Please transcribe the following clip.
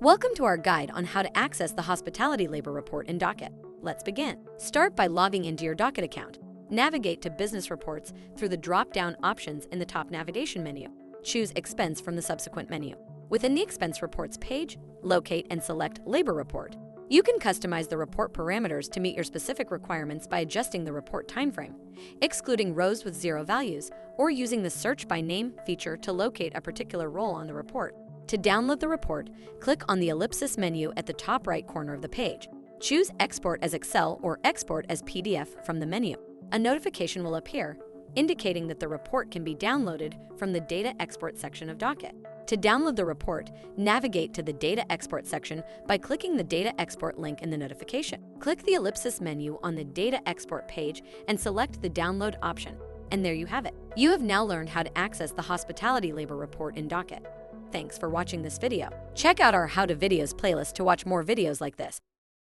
Welcome to our guide on how to access the hospitality labor report in Docket. Let's begin. Start by logging into your Docket account. Navigate to Business Reports through the drop-down options in the top navigation menu. Choose Expense from the subsequent menu. Within the Expense Reports page, locate and select Labor Report. You can customize the report parameters to meet your specific requirements by adjusting the report timeframe, excluding rows with 0 values, or using the Search by Name feature to locate a particular role on the report. To download the report, click on the ellipsis menu at the top right corner of the page. Choose Export as Excel or Export as PDF from the menu. A notification will appear, indicating that the report can be downloaded from the Data Export section of Docket. To download the report, navigate to the Data Export section by clicking the Data Export link in the notification. Click the ellipsis menu on the Data Export page and select the Download option. And there you have it. You have now learned how to access the hospitality labor report in Docket. Thanks for watching this video. Check out our How to Videos playlist to watch more videos like this.